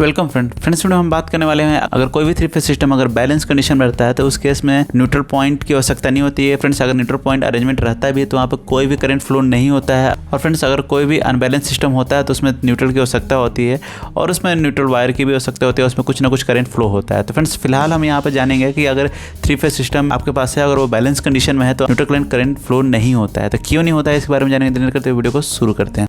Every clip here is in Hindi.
वेलकम फ्रेंड्स वीडियो हम बात करने वाले हैं अगर कोई भी थ्री फेज सिस्टम अगर बैलेंस कंडीशन में रहता है तो उस केस में न्यूट्रल पॉइंट की आवश्यकता नहीं होती है। फ्रेंड्स अगर न्यूट्रल पॉइंट अरेंजमेंट रहता भी है तो वहाँ पर कोई भी करंट फ्लो नहीं होता है। और फ्रेंड्स अगर कोई भी अनबैलेंस सिस्टम होता है तो उसमें न्यूट्रल की आवश्यकता होती है और उसमें न्यूट्रल वायर की भी आवश्यकता होती है, उसमें कुछ ना कुछ करंट फ्लो होता है। तो फ्रेंड्स फिलहाल हम यहाँ पर जानेंगे कि अगर थ्री फेज सिस्टम आपके पास है, अगर वो बैलेंस कंडीशन में है तो न्यूट्रल करंट फ्लो नहीं होता है। तो क्यों नहीं होता है इसके बारे में जानेंगे। देर करते वीडियो को शुरू करते हैं।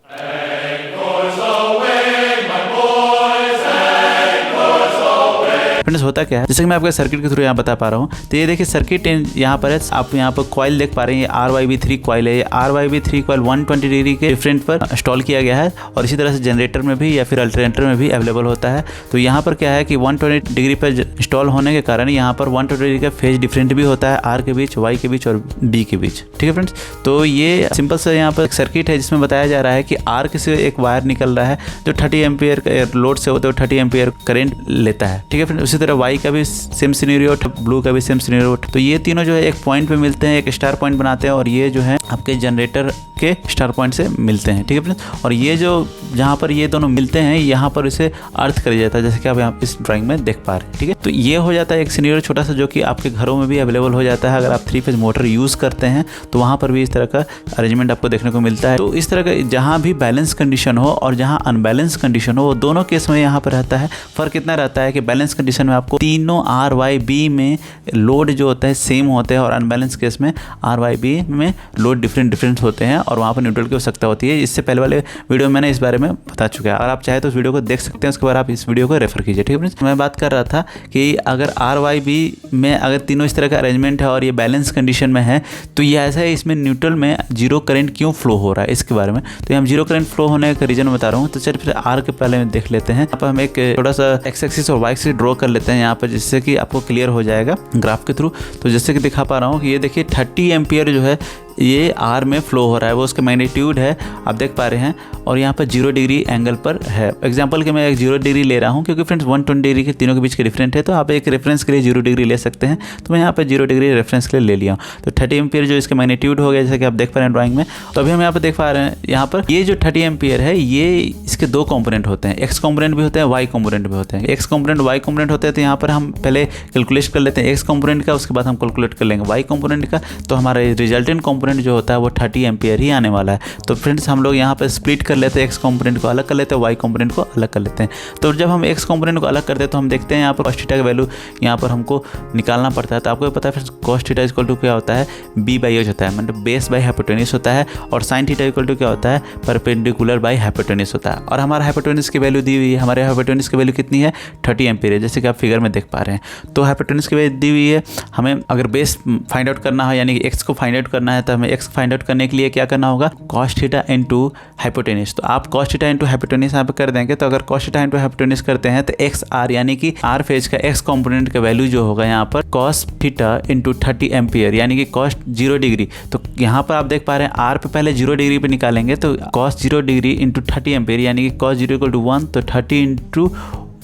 फ्रेंड्स होता क्या है, जैसे कि मैं आपके सर्किट के थ्रू यहाँ बता पा रहा हूँ। तो ये देखिए सर्किट यहाँ पर है, आप यहाँ पर कॉइल देख पा रहे हैं, ये RYB3 कॉइल है। ये RYB3 कॉइल 120 डिग्री के डिफरेंट पर इंस्टॉल किया गया है और इसी तरह से जनरेटर में भी या फिर अल्टरनेटर में भी अवेलेबल होता है। तो यहाँ पर क्या है कि 120 डिग्री पर इंस्टॉल होने के कारण यहाँ पर 120 डिग्री का फेज डिफरेंट भी होता है, R के बीच, Y के बीच और B के बीच। ठीक है फ्रेंड्स, तो ये सिंपल सा यहाँ पर एक सर्किट है जिसमें बताया जा रहा है कि R के से एक वायर निकल रहा है जो 30 एम्पियर लोड से होता है, 30 एम्पियर करंट लेता है। ठीक है फ्रेंड्स, उसी तरह Y का भी सेम सिनेरियो, ब्लू का भी सेम सिनेरियो। तो ये तीनों जो है एक पॉइंट पे मिलते हैं, एक स्टार पॉइंट बनाते हैं और ये जो है आपके जनरेटर के स्टार पॉइंट से मिलते हैं। ठीक है फ्रेंड्स, और ये जो जहाँ पर ये दोनों मिलते हैं यहाँ पर इसे अर्थ कर जाता है, जैसे कि आप यहाँ इस ड्राइंग में देख पा रहे हैं। ठीक है, तो ये हो जाता है एक सिनेरियो छोटा सा जो कि आपके घरों में भी अवेलेबल हो जाता है। अगर आप थ्री फेज मोटर यूज़ करते हैं तो वहाँ पर भी इस तरह का अरेंजमेंट आपको देखने को मिलता है। तो इस तरह का जहाँ भी बैलेंस कंडीशन हो और जहाँ अनबैलेंस कंडीशन हो, वो दोनों केस में यहाँ पर रहता है। फर्क इतना रहता है कि बैलेंस कंडीशन में आपको तीनों RYB में लोड जो होता है सेम होते हैं और अनबैलेंस केस में RYB में लोड डिफरेंट होते हैं और वहाँ पर न्यूट्रल की आवश्यकता होती है। इससे पहले वाले वीडियो में मैंने इस बारे में बता चुका है और आप चाहे तो उस वीडियो को देख सकते हैं, उसके बाद आप इस वीडियो को रेफर कीजिए। ठीक है फ्रेंड्स, मैं बात कर रहा था कि अगर RYB में अगर तीनों इस तरह का अरेंजमेंट है और ये बैलेंस कंडीशन में है तो ये ऐसा है, इसमें न्यूट्रल में जीरो करंट क्यों फ्लो हो रहा है इसके बारे में। तो हम जीरो करंट फ्लो होने का रीजन बता रहा हूँ। तो चलिए फिर R के पहले देख लेते हैं। यहाँ पर हम एक थोड़ा सा एक्स एक्सिस और वाई एक्सिस ड्रॉ कर लेते हैं यहाँ पर, जिससे कि आपको क्लियर हो जाएगा ग्राफ के थ्रू। तो जैसे कि दिखा पा रहा हूँ कि ये देखिए 30 एम्पियर जो है ये R में फ्लो हो रहा है, वो उसका मैग्नीट्यूड है, आप देख पा रहे हैं। और यहाँ पर 0 डिग्री एंगल पर है। एग्जांपल के मैं एक 0 डिग्री ले रहा हूँ क्योंकि फ्रेंड्स 120 डिग्री के तीनों के बीच के डिफरेंट है, तो आप एक रेफरेंस के लिए 0 डिग्री ले सकते हैं। तो मैं यहाँ पर 0 डिग्री रेफरेंस के लिए ले लिया हूँ। तो 30 एम्पियर जो इसका मैग्नीट्यूड हो गया, जैसे कि आप देख पा रहे हैं ड्राइंग में। तो अभी हम यहाँ पर देख पा रहे हैं, यहाँ पर ये जो 30 एम्पियर है ये इसके दो कॉम्पोनेंट होते हैं, एक्स कॉम्पोनेंट भी होते हैं, वाई कॉम्पोनेंट भी होते हैं। एक्स कॉम्पोनेंट वाई कॉम्पोनेंट होते हैं, तो यहाँ पर हम पहले कैलकुलेट कर लेते हैं एक्स कॉम्पोनेंट का, उसके बाद हम कैलकुलेट कर लेंगे वाई कॉम्पोनेंट का। तो हमारा रिजल्टेंट कॉम्पोनेंट जो होता है वो 30 एम्पियर ही आने वाला है। तो फ्रेंड्स हम लोग यहाँ पर स्प्लिट कर लेते हैं, एक्स कॉम्पोनेंट को अलग कर लेते हैं, वाई कॉम्पोनेंट को अलग कर लेते हैं। तो जब हम एक्स कॉम्पोनेंट को अलग करते हैं तो हम देखते हैं यहाँ पर कॉस थीटा का वैल्यू यहाँ पर हमको निकालना पड़ता है। तो आपको पता है friends cos theta equal to क्या होता है, B/H होता है, मतलब बेस बाई हाइपोटेन्यूज होता है। और साइन थीटा इक्वल टू क्या होता है, परपेंडिकुलर बाई हाइपोटेन्यूज होता है। और हमारा हाइपोटेन्यूज की वैल्यू दी हुई है, हमारे हाइपोटेन्यूज की वैल्यू कितनी है, 30 एम्पियर है, जैसे कि आप फिगर में देख पा रहे हैं। तो हाइपोटेन्यूज की वैल्यू दी हुई है, हमें अगर बेस फाइंड आउट करना है यानी कि एक्स को फाइंड आउट करना है तो हमें एक्स फाइंड आउट करने के लिए क्या करना होगा, कॉस थीटा इनटू हाइपोटेन्यूज। तो आप कॉस थीटा इनटू हाइपोटेन्यूज यहाँ पे कर देंगे। तो अगर कॉस थीटा इनटू हाइपोटेन्यूज करते हैं तो एक्स आर यानी कि आर फेज का एक्स कंपोनेंट का वैल्यू जो होगा यहाँ पर कॉस थीटा इनटू 30 एम्पियर यानी कि कॉस 0 डिग्री। तो यहाँ पर आप देख पा रहे हैं आर पे पहले 0 डिग्री पे निकालेंगे तो कॉस 0 डिग्री इंटू 30 एम्पियर यानी कि कॉस 0 इक्वल टू 1, तो 30 इंटू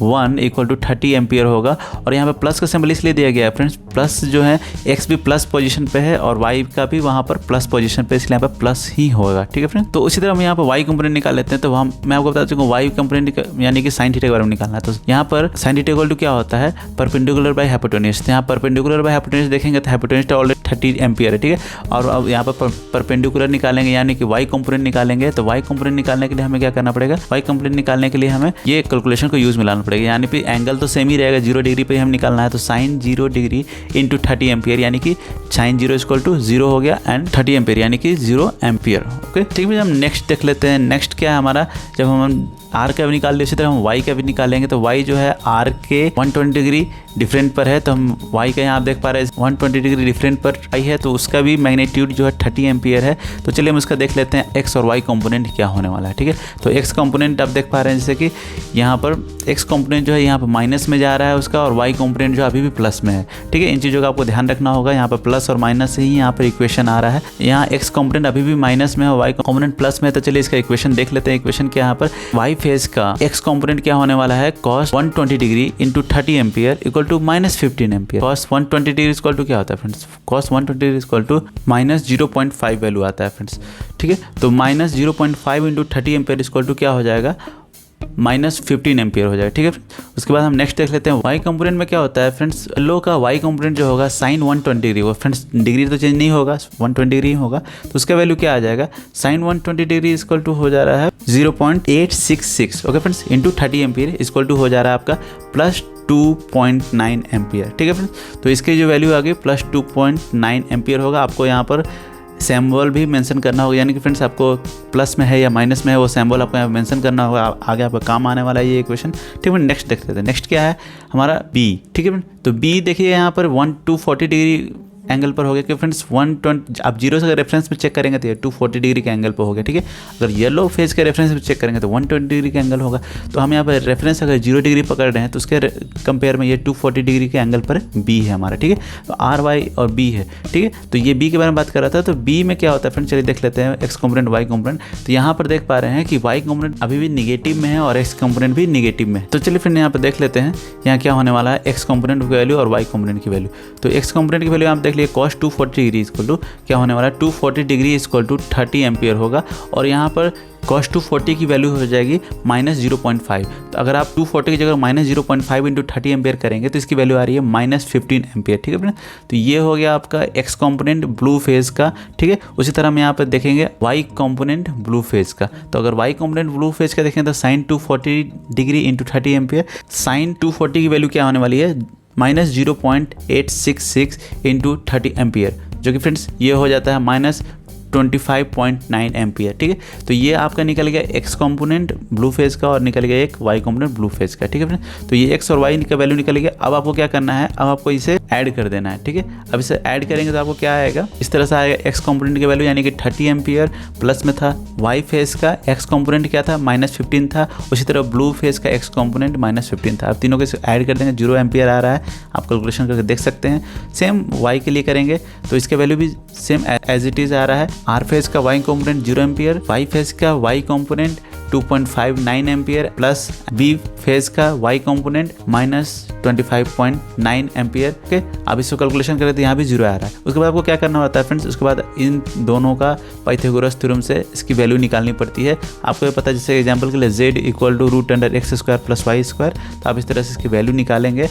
1 इक्वल टू 30 एम्पियर होगा। और यहाँ पे प्लस का सिंबल इसलिए दिया गया है फ्रेंड्स, प्लस जो है एक्स भी प्लस पोजीशन पे है और वाई का भी वहाँ पर प्लस पोजीशन पे, इसलिए यहाँ पे प्लस ही होगा। ठीक है फ्रेंड्स, तो उसी तरह हम यहाँ पर वाई कंपोनेंट निकाल लेते हैं। तो हम मैं आपको बता चुका हूँ वाई कंपोनेंट यानी कि साइन थीटा के बारे में निकालना है। तो यहाँ पर साइन थीटा इक्वल टू क्या होता है, परपेंडिकुलर बाई हाइपोटेन्यूज। तो यहाँ परपेंडिकुलर बाई हाइपोटेन्यूज देखेंगे तो हाइपोटेन्यूज ऑलरेडी 30 एम्पियर है। ठीक है, और अब यहाँ पर परपेंडिकुलर निकालेंगे यानी कि वाई कंपोनेंट निकालेंगे। तो वाई कंपोनेंट निकालने के लिए हमें क्या करना पड़ेगा, वाई कंपोनेंट निकालने के लिए हमें ये कैलकुलेशन को यूज मिलाना पड़ेगा, यानी कि एंगल तो सेम ही रहेगा, 0 डिग्री पे हम निकालना है। तो साइन 0 डिग्री इंटू 30 एम्पियर यानी कि साइन 0 इक्वल टू 0 हो गया एंड 30 एम्पियर यानी कि 0 एम्पियर। ओके, ठीक है, हम नेक्स्ट देख लेते हैं। नेक्स्ट क्या है हमारा, जब हम आर का भी निकाल लिया, इसी तरह हम वाई का भी निकालेंगे। तो वाई जो है आर के 120 डिग्री डिफरेंट पर है, तो हम वाई का यहाँ आप देख पा रहे हैं 120 डिग्री डिफरेंट पर आई है, तो उसका भी मैग्नीट्यूड जो है 30 एम्पियर है। तो चलिए हम उसका देख लेते हैं एक्स और वाई कंपोनेंट क्या होने वाला है। ठीक है, तो एक्स कंपोनेंट आप देख पा रहे हैं जैसे कि यहाँ पर एक्स कंपोनेंट जो है यहाँ पर माइनस में जा रहा है उसका, और वाई कंपोनेंट जो अभी भी प्लस में है। ठीक है, इन चीज़ों का आपको ध्यान रखना होगा, यहाँ पर प्लस और माइनस से ही यहाँ पर इक्वेशन आ रहा है। यहाँ एक्स कंपोनेंट अभी भी माइनस में है, वाई कंपोनेंट प्लस में है। तो चलिए इसका इक्वेशन देख लेते हैं। इक्वेशन क्या यहाँ पर, वाई फेज का एक्स कंपोनेंट क्या होने वाला है, cos 120 degree into 30 ampere equal to -15 ampere. cos 120 degree equal to क्या होता है friends, cos 120 degree equal to -0.5 value आता है फ्रेंड्स। ठीक है, तो -0.5 इंटू 30 एम्पियर इक्वल टू क्या हो जाएगा, -15 एम्पियर हो जाएगा। ठीक है, उसके बाद हम नेक्स्ट देख लेते हैं वाई कंपोनेंट में क्या होता है फ्रेंड्स। येलो का वाई कंपोनेंट जो होगा साइन 120 डिग्री होगा फ्रेंड्स, डिग्री तो चेंज नहीं होगा, 120 डिग्री होगा, तो उसका वैल्यू क्या आ जाएगा, साइन 120 डिग्री इक्वल टू हो जा रहा है 0.866 okay friends, into 30 ampere equal to हो जा रहा है आपका +2.9 एम्पियर। ठीक है फ्रेंड्स, तो इसकी जो वैल्यू आ गई +2.9 एम्पियर होगा। आपको यहाँ पर सिंबल भी मेंशन करना होगा, यानी कि फ्रेंड्स आपको प्लस में है या माइनस में है वो सिंबल आपको यहाँ मेंशन करना होगा, आगे आपका काम आने वाला है ये इक्वेशन। ठीक है, नेक्स्ट देख लेते हैं। नेक्स्ट क्या है हमारा बी। ठीक है, तो बी देखिए यहाँ पर 240 डिग्री एंगल पर हो गया कि फ्रेंड्स 120, आप जीरो से अगर रेफरेंस में चेक करेंगे तो ये 240 डिग्री के एंगल पर हो गया। ठीक है, अगर येलो फेज के रेफरेंस में चेक करेंगे तो 120 डिग्री का एंगल होगा। तो हम यहाँ पर रेफरेंस अगर 0 डिग्री पकड़ रहे हैं तो उसके कंपेयर में ये 240 डिग्री के एंगल पर बी है हमारा। ठीक है, तो आर वाई और बी है। ठीक है, तो ये बी के बारे में बात कर रहा था। तो बी में क्या होता है फ्रेंड्स, चलिए देख लेते हैं एक्स कंपोनेंट वाई कंपोनेंट। तो यहाँ पर देख पा रहे हैं कि वाई कंपोनेंट अभी भी निगेटिव में है और एक्स कंपोनेंट भी निगेटिव में है। तो चलिए फ्रेंड यहाँ पर देख लेते हैं यहाँ क्या होने वाला है, एक्स कंपोनेंट की वैल्यू और वाई कंपोनेंट की वैल्यू। तो एक्स कंपोनेंट की वैल्यू आप देख लिए cos 240 डिग्री इक्वल टू क्या होने वाला है, 240 डिग्री इक्वल टू 30 एम्पियर होगा। और यहाँ पर cos 240 की वैल्यू हो जाएगी -0.5। तो अगर आप 240 की जगह -0.5 इंटू 30 एम्पियर करेंगे तो इसकी वैल्यू आ रही है -15 एम्पियर। ठीक है फ्रेंड, तो ये हो गया आपका एक्स कंपोनेंट ब्लू फेज का। ठीक है, उसी तरह हम यहाँ पर देखेंगे वाई कंपोनेंट ब्लू फेज का। तो अगर वाई कंपोनेंट ब्लू फेज का देखें तो sine 240 degree into 30 ampere, sine 240 की वैल्यू क्या होने वाली है -0.866 इंटू 30 एम्पियर, जो कि फ्रेंड्स ये हो जाता है -25.9 एम्पियर। ठीक है, तो ये आपका निकल गया एक्स कंपोनेंट ब्लू फेज का और निकल गया एक वाई कंपोनेंट ब्लू फेज का। ठीक है फ्रेंड, तो ये एक्स और वाई का वैल्यू निकल गया। अब आपको क्या करना है, अब आपको इसे ऐड कर देना है। ठीक है, अब इसे ऐड करेंगे तो आपको क्या आएगा, इस तरह से आएगा एक्स कंपोनेंट की वैल्यू यानी कि 30 एम्पियर प्लस में था, वाई फेज का एक्स कंपोनेंट क्या था -15 था, उसी तरह ब्लू फेज का एक्स कंपोनेंट -15 था। अब तीनों को ऐड कर देंगे, 0 एम्पियर आ रहा है, आप कैलकुलेशन करके देख सकते हैं। सेम वाई के लिए करेंगे तो इसका वैल्यू भी सेम एज इट इज आ रहा है। आर फेज का Y component 0 ampere, Y phase का Y component 2.59 ampere plus B phase का वाई कंपोनेंट -25.9 एम्पियर। ओके, अब इसको कैलकुलेशन करें तो यहाँ भी 0 आ रहा है। उसके बाद आपको क्या करना होता है फ्रेंड्स, उसके बाद इन दोनों का पाइथागोरस थ्योरम से इसकी वैल्यू निकालनी पड़ती है। आपको ये पता है, जैसे एग्जांपल के लिए z equal to √x² + y², तो आप इस तरह से इसकी वैल्यू निकालेंगे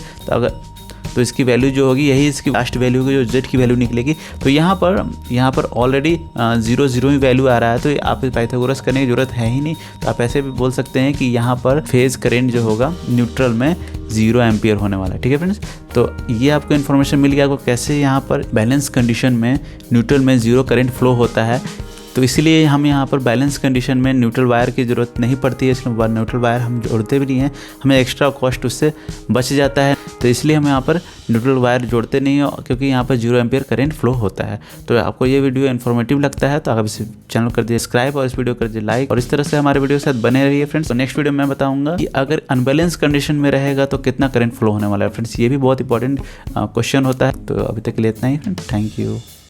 तो इसकी वैल्यू जो होगी यही इसकी लास्ट वैल्यू होगी, जो z की वैल्यू निकलेगी। तो यहाँ पर ऑलरेडी 0 0 ही वैल्यू आ रहा है, तो आप पाइथागोरस करने की जरूरत है ही नहीं। तो आप ऐसे भी बोल सकते हैं कि यहाँ पर फेज करेंट जो होगा न्यूट्रल में 0 एम्पियर होने वाला है। ठीक है फ्रेंड्स, तो ये आपको इन्फॉर्मेशन मिल गया आपको कैसे यहाँ पर बैलेंस कंडीशन में न्यूट्रल में 0 करंट फ्लो होता है। तो इसलिए हम यहाँ पर बैलेंस कंडीशन में न्यूट्रल वायर की ज़रूरत नहीं पड़ती है, इसलिए न्यूट्रल वायर हम जोड़ते भी नहीं हैं, हमें एक्स्ट्रा कॉस्ट उससे बच जाता है। तो इसलिए हम यहाँ पर न्यूट्रल वायर जोड़ते नहीं हैं, क्योंकि यहाँ पर 0 एम्पियर करंट फ्लो होता है। तो आपको ये वीडियो इन्फॉर्मेटिव लगता है तो आप इस चैनल कर दीजिए सब्सक्राइब और इस वीडियो कर दीजिए लाइक, और इस तरह से हमारे वीडियो के साथ बने रहिए फ्रेंड्स। तो नेक्स्ट वीडियो में मैं बताऊँगा कि अगर अनबैलेंस कंडीशन में रहेगा तो कितना करंट फ्लो होने वाला है फ्रेंड्स, ये भी बहुत इंपॉर्टेंट क्वेश्चन होता है। तो अभी तक के लिए इतना ही फ्रेंड्स, थैंक यू।